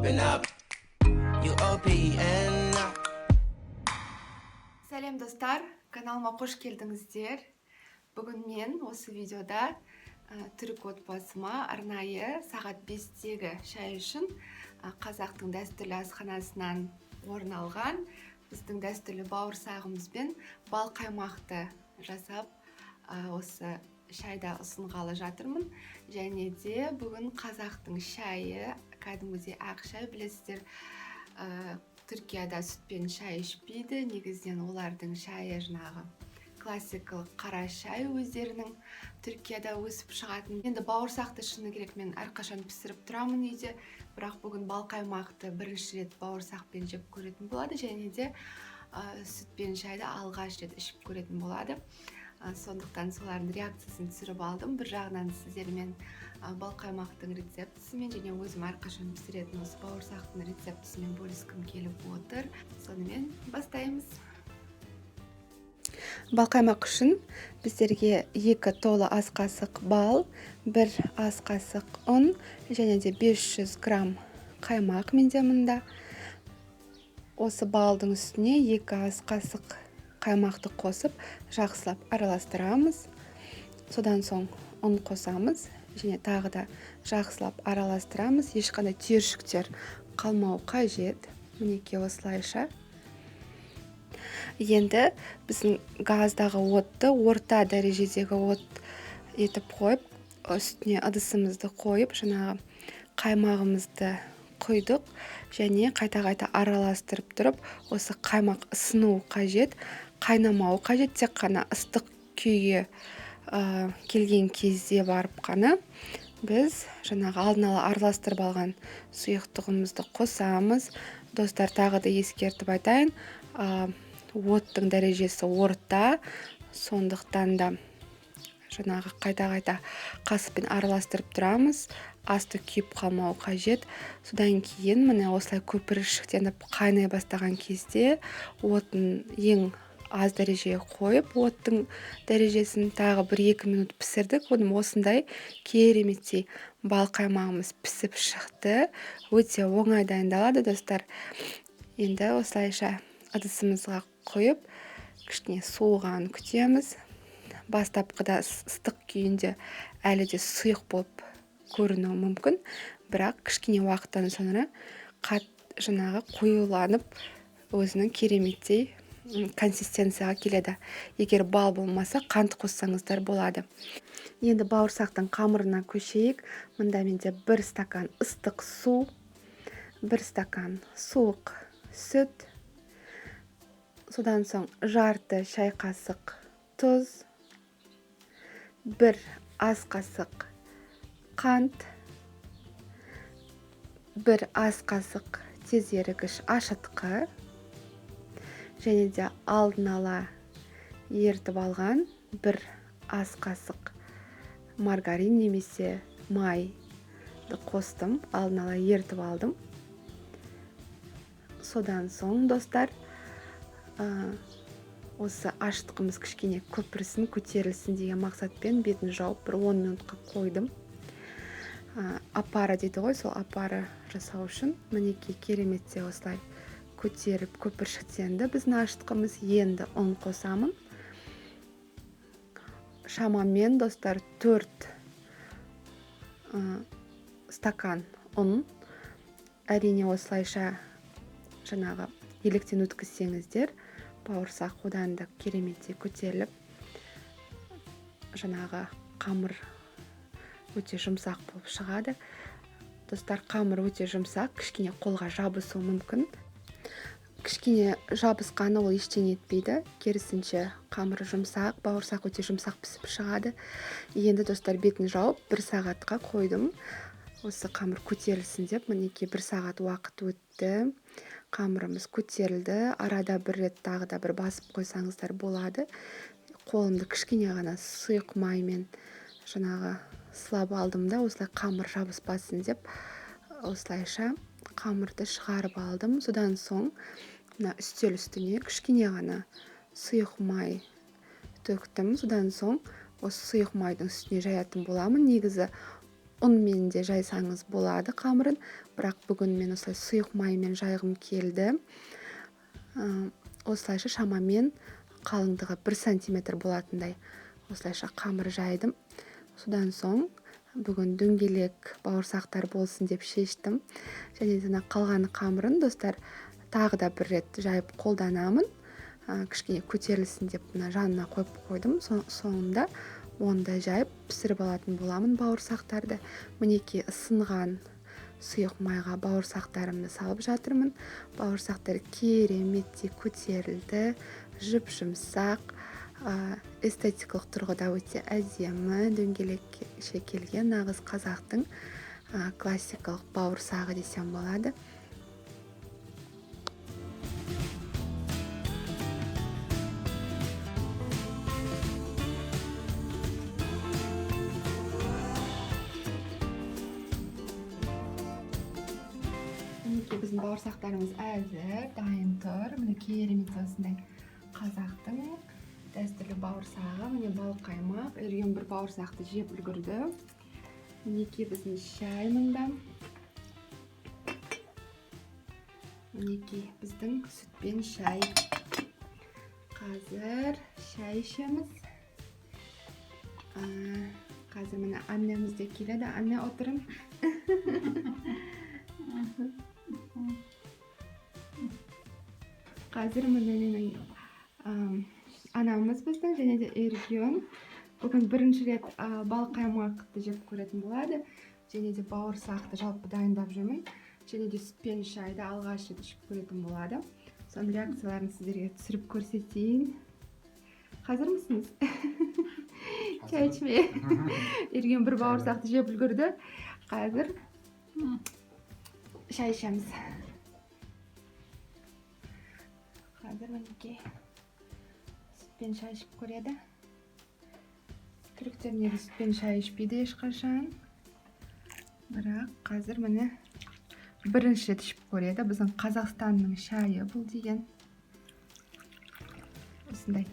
open up. You open up. Сәлем достар, каналыма қош келдіңіздер. Бүгін мен осы видеода түрік отбасыма арнайы сағат 5-тегі шай үшін қазақтың дәстүрлі асханасынан орын алған біздің дәстүрлі бауырсағымызбен бал қаймақты жасап осы шайда ұсынғалы жатырмын. Және де бүгін қазақтың шайы, кәдімгідей ақ шай, білесіздер, Түркияда сүтпен шай ішпейді. Негізінен олардың шайы жаңағы классикалық қара шай, өздерінің Түркияда өсіп шығатын. Енді бауырсақты шыны керек мен әрқашан пісіріп тұрамын үйде, бірақ бүгін бал қаймақты бірінші рет бауырсақпен жеп көретін болады, және де сүтпен шайды алғаш рет ішіп көретін болады. Сондықтан солардың реакциясын түсіріп алдым. Бір жағынан сіздермен бал қаймақтың рецептісімен және өзім әрқашан пісіретін осы бауырсақтың рецептісімен бөліскім келіп отыр. Сонымен бастаймыз. Бал қаймақ үшін біздерге 2 толы ас қасық бал, 1 ас қасық ұн және де 500 грамм қаймақ менде мұнда. Осы балдың үстіне 2 ас қасық қаймақты қосып, жақсылап араластырамыз. Содан соң ұн қосамыз және тағы да жақсылап араластырамыз. Ешқандай түйіршіктер қалмау қажет. Мінекей осылайша. Енді біздің газдағы отты орта дәрежедегі от етіп қойып, үстіне ыдысымызды қойып, жаңағы қаймағымызды құйдық және қайта-қайта араластырып тұрып, осы қаймақ ысыну қажет, қайнамау қажет, тек қана ыстық күйге келген кезде барып қана біз жаңағы алдын ала араластырып алған сұйықтығымызды қосамыз. Достар, тағы да ескертіп айтайын, оттың дәрежесі орта, сондықтан да жаңағы қайта-қайта қасықпен араластырып тұрамыз. Асты күйіп қалмау қажет. Содан кейін міне осылай көпіршіктеніп қайнай бастаған кезде отын ең аз дәрежеге қойып, оттың дәрежесін тағы 1-2 минут пісірдік. Осындай кереметтей бал қаймағымыз пісіп шықты. Өте оңай дайындалады, достар. Енді осылайша ыдысымызға құйып, кішкене суығанын күтеміз. Бастапқыда ыстық күйінде әлі де сұйық болып көрінуі мүмкін, бірақ кішкене уақыттан sonra жаңағы қоюланып өзінің кереметтей консистенцияға келеді. Егер бал болмаса, қант қоссаңыздар болады. Енді бауырсақтың қамырына көшейік. Мұнда менде 1 стакан ыстық су, 1 стакан суық сүт, содан соң жарты шай қасық тұз, 1 ас қасық қант, 1 ас қасық тез ерігіш ашытқы, және де алдын ала ертіп алған 1 ас қасық маргарин немесе майды қостым, алдын ала ертіп алдым. Содан соң, достар, осы ашытқымыз кішкене көпірсін, көтерілсін деген мақсатпен бетін жауып 10 минутқа қойдым. Апара дейді ғой, сол апара жасау үшін мінекей кереметте осылай көтеріп көпіршіктенді біздің ашытқымыз. Енді ұн қосамын. Шамамен, достар, 4 стакан ұн. Әрине осылайша жаңағы електен өткізсеңіздер, бауырсақ одан да кереметтей көтеріліп, жаңағы қамыр өте жұмсақ болып шығады. Достар, қамыр өте жұмсақ, кішкене қолға жабысуы мүмкін. Кішкене жабысқаны ол ештеңе етпейді. Керісінше қамыр жұмсақ, бауырсақ өте жұмсақ пісіп шығады. Енді, достар, бетін жауып 1 сағатқа қойдым. Осы қамыр көтерілсін деп, мінекей 1 сағат уақыт өтті. Қамырымыз көтерілді. Арада 1 рет тағы да 1 басып қойсаңыздар болады. Қолымды кішкене ғана сұйық маймен жаңағы сылап алдым да, осылай қамыр жабыспасын деп, осылайша қамырды шығарып алдым. Содан соң үстел үстіне кішкене ғана сұйық май төктім. Содан соң осы сұйық майдың үстіне жаятын боламын. Негізі ұнмен де жайсаңыз болады қамырын, бірақ бүгін мен осылай сұйық маймен жайғым келді. Осылайша шамамен қалыңдығы 1 сантиметр болатындай осылайша қамыр жайдым. Содан соң бүгін дөңгелек бауырсақтар болсын деп шештім. Және қалған қамырын достар тағы да бір рет жайып қолданамын. Кішкене көтерілсін деп жанына қойып қойдым. Соңында онда жайып пісіріп алатын боламын бауырсақтарды. Мінекей ысынған сұйық майға бауырсақтарымды салып жатырмын. Бауырсақтар кереметтей көтерілді, жып-жұмсақ, эстетикалық тұрғыда өте әдемі, дөңгелекше келген нағыз қазақтың классикалық бауырсағы десем болады. Біздің бауырсақтарымыз әзір, дайын тұр. Міне керемет осындай қазақтың дәстүрлі бауырсағы. Міне бал қаймақ, ерген бір бауырсақты жеп үлгірді. Мінекей біздің шай мында. Мінекей біздің сүтпен шай. Қазір шай ішеміз. Қазір міне аннеміз де келеді. Анне отырын. Қазір міне анамыз біздің және де Ерген бүгін бірінші рет бал қаймақты жеп көретін болады. Және де бауырсақты жалпы дайындап жүрмін. Және де сүтпен шайды алғаш рет ішіп көретін болады. Соның реакцияларын сіздерге түсіріп көрсетейін. Қазір мұсыңыз? Шай ішме. Ерген бір бауырсақты жеп үлгірді. Қазір шай ішеміз. Қазір мінекей сүтпен шай ішіп көреді. Түріктер неге сүтпен шай ішпейді ешқашан. Бірақ қазір міне бірінші рет ішіп көреді. Біздің Қазақстанның шайы бұл деген. Осындай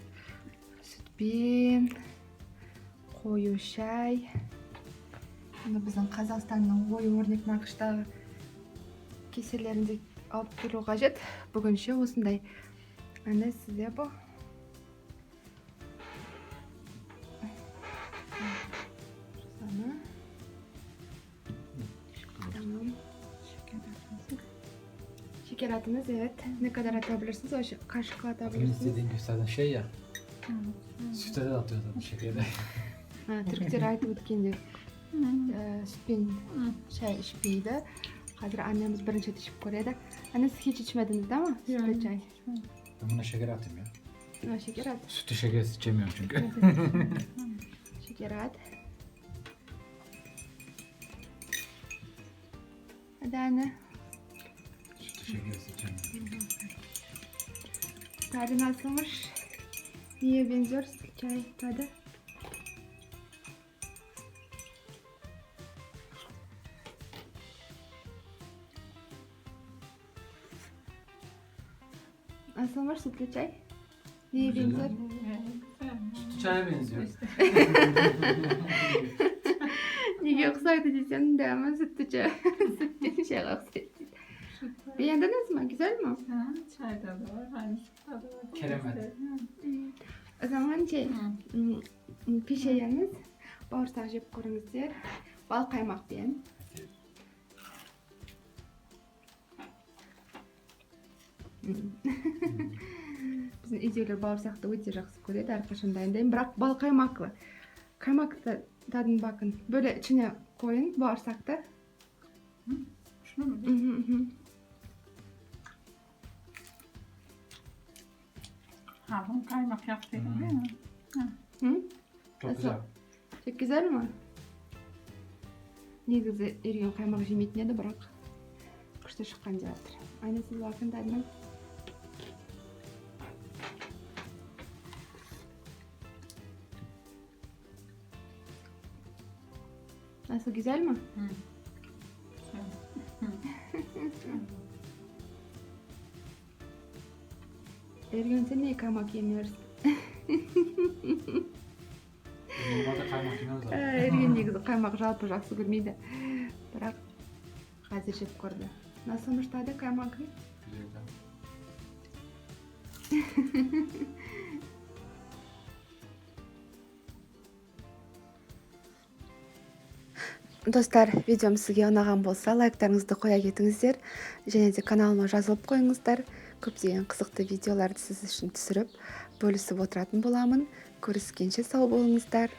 сүтпен қою шай. Біздің Қазақстанның ою-өрнек нақыштағы кеселерінде алып келу қажет. Бүгінше осындай әне сізде бұл. Şeker atınız, evet. Ne kadar atabilirsiniz? O kaşıkla atabilirsiniz. Dediğim gibi zaten şey ya. Süte de atıyor zaten şekerde. Türkçe айтып өткенде сүтпен шай ішпейді. Қазір annemiz бірінші рет ішіп көреді. Anne siz hiç içmediniz değil mi? Sütlü çay. Ben buna şeker atayım ya. Şeker at. Sütü şekersiz içemiyorum çünkü. Şeker at. Hadi anne. Sütü şekersiz içemiyorum. Tadı nasılmış? Niye benziyor sütlü çay tadı? Nasılmış sütlü çay? Niye benziyor? Sütü çaya benziyor. Niye oksaydı diyeceğim de ama sütlü çay. Sütlü çay oksaydı. Beğendiniz mi? Güzel mi? Çayda da var, aynı sütte de var. Keremet. O zaman pişeyeniz bağırsak jep көріңіздер. Bal kaymak diyen. Біздің үйдегілер бауырсақты өте жақсы көреді, әрқашан дайындаймын, бірақ бал қаймақлы. Қаймақты тадын bakın. Böyle içine koyun bağırsakta. Şunu mu? Harun kaymak yaptıydım değil mi? Hı? Çok güzel. Çok güzel mi? Негізі ерген қаймақ жемейтін еді, бірақ күшті шыққан деп жатыр. Айна сіз bakın tadına. Nasıl, güzel mi? Ergen sen niye kaymak yemiyorsun? Normalde kaymak yemiyoruz abi. Ergen негізі қаймақ жалпы жақсы көрмейді. Бірақ қазір жеп көрді. Nasılmış tadı kaymakı? Güzel. Достар, видеом сізге ұнаған болса, лайктарыңызды қоя кетіңіздер. Және де каналыма жазылып қойыңыздар. Көптеген қызықты видеоларды сіз үшін түсіріп, бөлісіп отыратын боламын. Көріскенше сау болыңыздар.